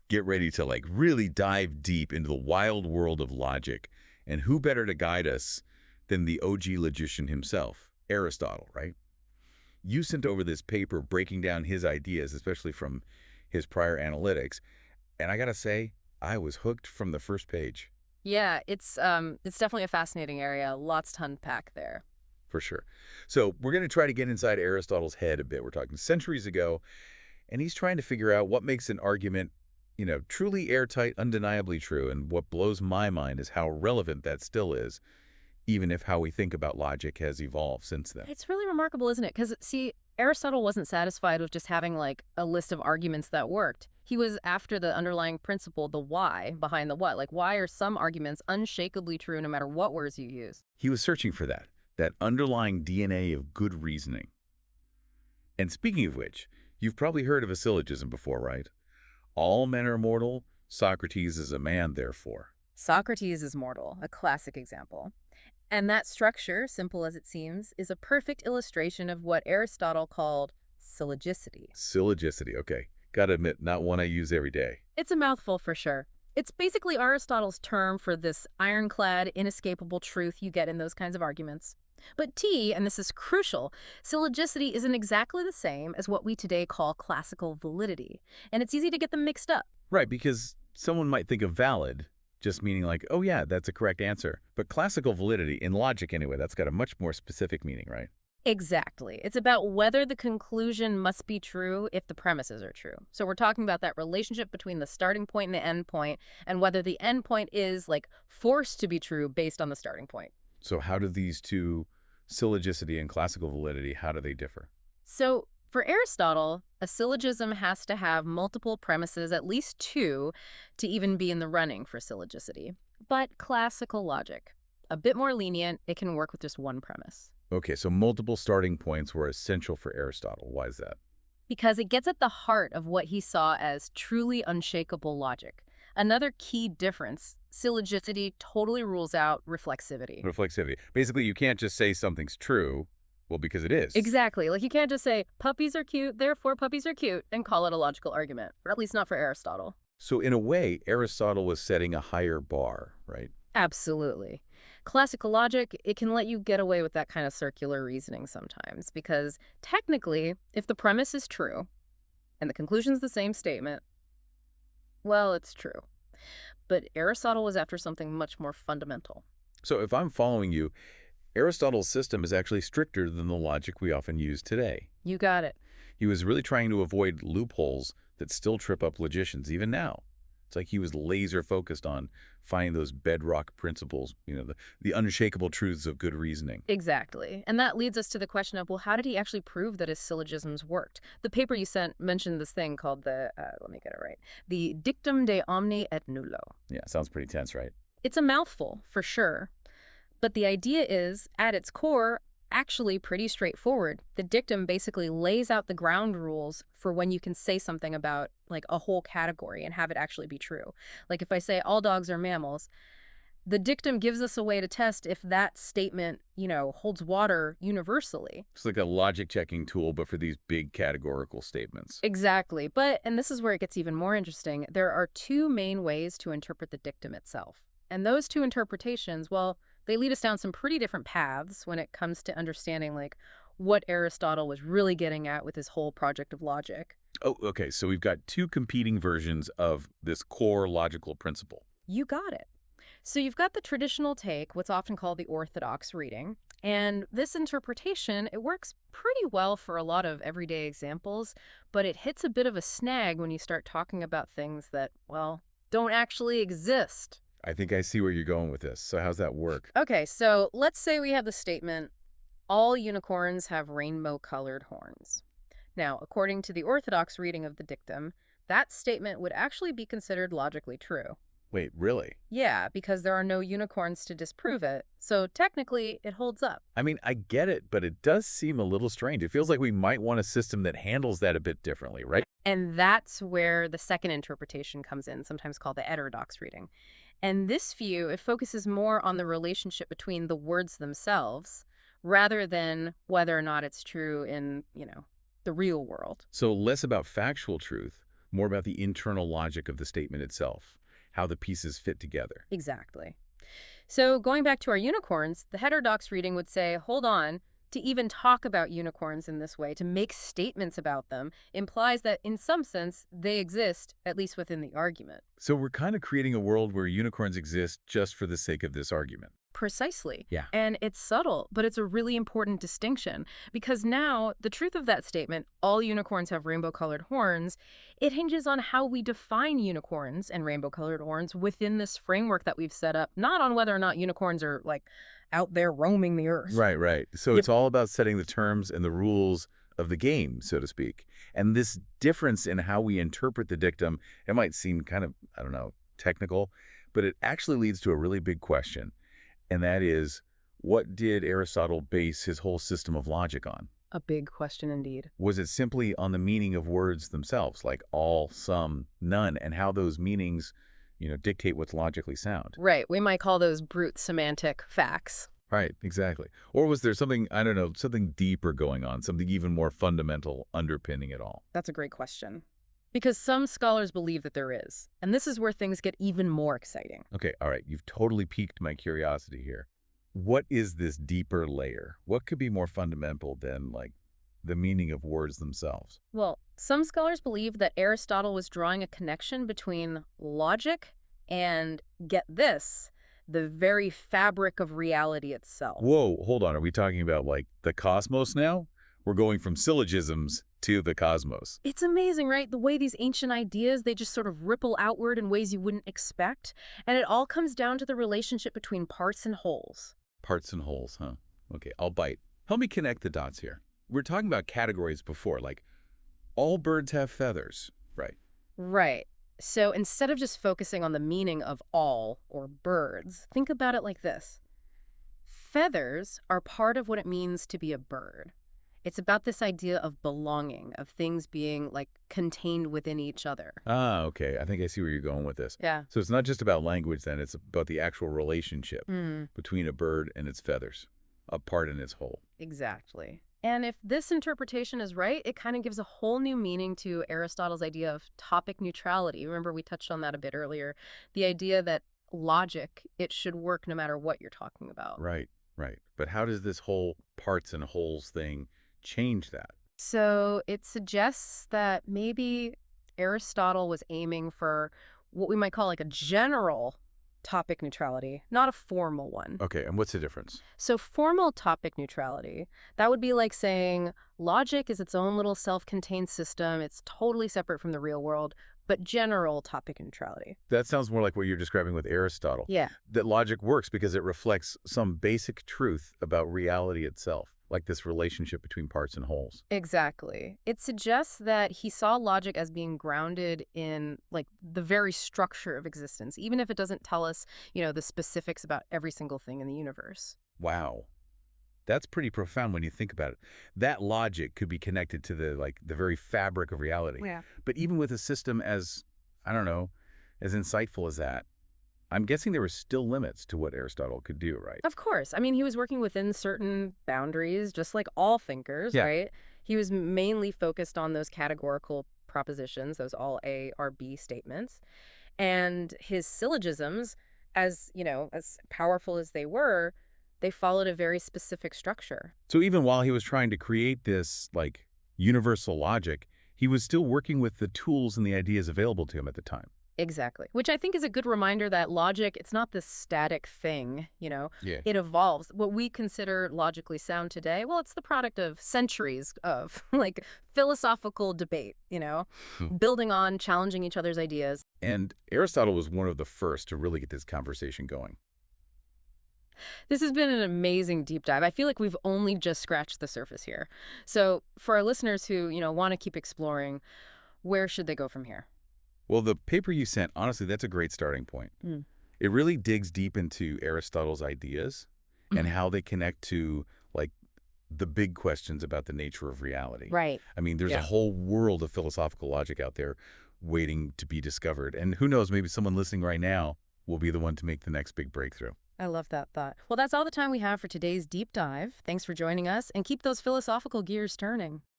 Get ready to really dive deep into the wild world of logic. And who better to guide us than the OG logician himself, Aristotle, right? You sent over this paper breaking down his ideas, especially from his prior analytics. And I gotta say, I was hooked from the first page. Yeah, it's definitely a fascinating area. Lots to unpack there. For sure. So we're going to try to get inside Aristotle's head a bit. We're talking centuries ago, and he's trying to figure out what makes an argument, truly airtight, undeniably true. And what blows my mind is how relevant that still is, even if how we think about logic has evolved since then. It's really remarkable, isn't it? Because, see, Aristotle wasn't satisfied with just having, like, a list of arguments that worked. He was after the underlying principle, the why, behind the what. Like, why are some arguments unshakably true no matter what words you use? He was searching for that underlying DNA of good reasoning. And speaking of which, you've probably heard of a syllogism before, right? All men are mortal, Socrates is a man, therefore. Socrates is mortal, a classic example. And that structure, simple as it seems, is a perfect illustration of what Aristotle called syllogisity. Syllogisity, okay. Gotta admit, not one I use every day. It's a mouthful for sure. It's basically Aristotle's term for this ironclad, inescapable truth you get in those kinds of arguments. But and this is crucial, syllogisity isn't exactly the same as what we today call classical validity, and it's easy to get them mixed up. Right, because someone might think of valid just meaning like, oh yeah, that's a correct answer. But classical validity, in logic anyway, that's got a much more specific meaning, right? Exactly. It's about whether the conclusion must be true if the premises are true. So we're talking about that relationship between the starting point and the end point, and whether the end point is, like, forced to be true based on the starting point. So how do these two, syllogisity and classical validity, how do they differ? So for Aristotle, a syllogism has to have multiple premises, at least two, to even be in the running for syllogisity. But classical logic, a bit more lenient, it can work with just one premise. Okay, so multiple starting points were essential for Aristotle. Why is that? Because it gets at the heart of what he saw as truly unshakable logic. Another key difference, syllogisity totally rules out reflexivity. Reflexivity. Basically, you can't just say something's true, well, because it is. Exactly. Like, you can't just say, puppies are cute, therefore puppies are cute, and call it a logical argument. Or at least not for Aristotle. So in a way, Aristotle was setting a higher bar, right? Absolutely. Classical logic, it can let you get away with that kind of circular reasoning sometimes, because technically, if the premise is true, and the conclusion's the same statement, well, it's true. But Aristotle was after something much more fundamental. So if I'm following you, Aristotle's system is actually stricter than the logic we often use today. You got it. He was really trying to avoid loopholes that still trip up logicians, even now. It's like he was laser focused on finding those bedrock principles, the unshakable truths of good reasoning. Exactly. And that leads us to the question of, well, how did he actually prove that his syllogisms worked? The paper you sent mentioned this thing called let me get it right, the dictum de omni et nullo. Yeah, sounds pretty tense, right? It's a mouthful, for sure. But the idea is, at its core, actually pretty straightforward. The dictum basically lays out the ground rules for when you can say something about, like, a whole category and have it actually be true. Like, if I say all dogs are mammals, the dictum gives us a way to test if that statement, holds water universally. It's like a logic checking tool, but for these big categorical statements. Exactly. But, and this is where it gets even more interesting, there are two main ways to interpret the dictum itself. And those two interpretations, well, they lead us down some pretty different paths when it comes to understanding, like, what Aristotle was really getting at with his whole project of logic. Oh, okay, so we've got two competing versions of this core logical principle. You got it. So you've got the traditional take, what's often called the orthodox reading. And this interpretation, it works pretty well for a lot of everyday examples, but it hits a bit of a snag when you start talking about things that, well, don't actually exist. I think I see where you're going with this. So how's that work? Okay, so let's say we have the statement, all unicorns have rainbow-colored horns. Now, according to the orthodox reading of the dictum, that statement would actually be considered logically true. Wait, really? Yeah, because there are no unicorns to disprove it, so technically it holds up. I mean, I get it, but it does seem a little strange. It feels like we might want a system that handles that a bit differently, right? And that's where the second interpretation comes in, sometimes called the heterodox reading. And this view, it focuses more on the relationship between the words themselves, rather than whether or not it's true in, the real world. So less about factual truth, More about the internal logic of the statement itself, how the pieces fit together. Exactly. So going back to our unicorns, the heterodox reading would say, hold on, to even talk about unicorns in this way, to make statements about them, implies that in some sense they exist, at least within the argument. So we're kind of creating a world where unicorns exist just for the sake of this argument. Precisely. Yeah. And it's subtle, but it's a really important distinction because now the truth of that statement, all unicorns have rainbow-colored horns, it hinges on how we define unicorns and rainbow-colored horns within this framework that we've set up, not on whether or not unicorns are, like, out there roaming the earth. Right, right. So Yep. it's all about setting the terms and the rules of the game, so to speak. And this difference in how we interpret the dictum, it might seem kind of, I don't know, technical, but it actually leads to a really big question. And that is, what did Aristotle base his whole system of logic on? A big question indeed. Was it simply on the meaning of words themselves, like all, some, none, and how those meanings, dictate what's logically sound? Right. We might call those brute semantic facts. Right, exactly. Or was there something, I don't know, something deeper going on, something even more fundamental underpinning it all? That's a great question. Because some scholars believe that there is. And this is where things get even more exciting. Okay, all right, you've totally piqued my curiosity here. What is this deeper layer? What could be more fundamental than, like, the meaning of words themselves? Well, some scholars believe that Aristotle was drawing a connection between logic and, get this, the very fabric of reality itself. Whoa, hold on. Are we talking about, like, the cosmos now? We're going from syllogisms to the cosmos. It's amazing, right? The way these ancient ideas, they just sort of ripple outward in ways you wouldn't expect. And it all comes down to the relationship between parts and wholes. Parts and wholes, huh? Okay, I'll bite. Help me connect the dots here. We're talking about categories before, like all birds have feathers, right? Right. So instead of just focusing on the meaning of all, or birds, think about it like this. Feathers are part of what it means to be a bird. It's about this idea of belonging, of things being, like, contained within each other. Ah, okay. I think I see where you're going with this. Yeah. So it's not just about language then, it's about the actual relationship Mm, between a bird and its feathers, a part in its whole. exactly. And if this interpretation is right, it kind of gives a whole new meaning to Aristotle's idea of topic neutrality. Remember, we touched on that a bit earlier. The idea that logic, it should work no matter what you're talking about. Right, right. But how does this whole parts and wholes thing change that? So it suggests that maybe Aristotle was aiming for what we might call like a general topic neutrality, not a formal one. Okay, and what's the difference? So formal topic neutrality, that would be like saying logic is its own little self-contained system. It's totally separate from the real world, but general topic neutrality. That sounds more like what you're describing with Aristotle. Yeah. That logic works because it reflects some basic truth about reality itself, like this relationship between parts and wholes. Exactly. It suggests that he saw logic as being grounded in, like, the very structure of existence, even if it doesn't tell us, the specifics about every single thing in the universe. Wow. That's pretty profound when you think about it. That logic could be connected to the very fabric of reality. Yeah. But even with a system as, I don't know, as insightful as that, I'm guessing there were still limits to what Aristotle could do, right? Of course. I mean, he was working within certain boundaries, just like all thinkers, Yeah. right? He was mainly focused on those categorical propositions, those all A or B statements. And his syllogisms, as powerful as they were, they followed a very specific structure. So even while he was trying to create this, like, universal logic, he was still working with the tools and the ideas available to him at the time. Exactly. Which I think is a good reminder that logic, it's not this static thing, Yeah. It evolves. What we consider logically sound today, well, it's the product of centuries of, like, philosophical debate, building on, challenging each other's ideas. And Aristotle was one of the first to really get this conversation going. This has been an amazing deep dive. I feel like we've only just scratched the surface here. So for our listeners who, want to keep exploring, where should they go from here? Well, the paper you sent, honestly, that's a great starting point. It really digs deep into Aristotle's ideas and how they connect to, like, the big questions about the nature of reality. Right. I mean, there's Yeah. a whole world of philosophical logic out there waiting to be discovered. And who knows, maybe someone listening right now will be the one to make the next big breakthrough. I love that thought. Well, that's all the time we have for today's deep dive. Thanks for joining us, and keep those philosophical gears turning.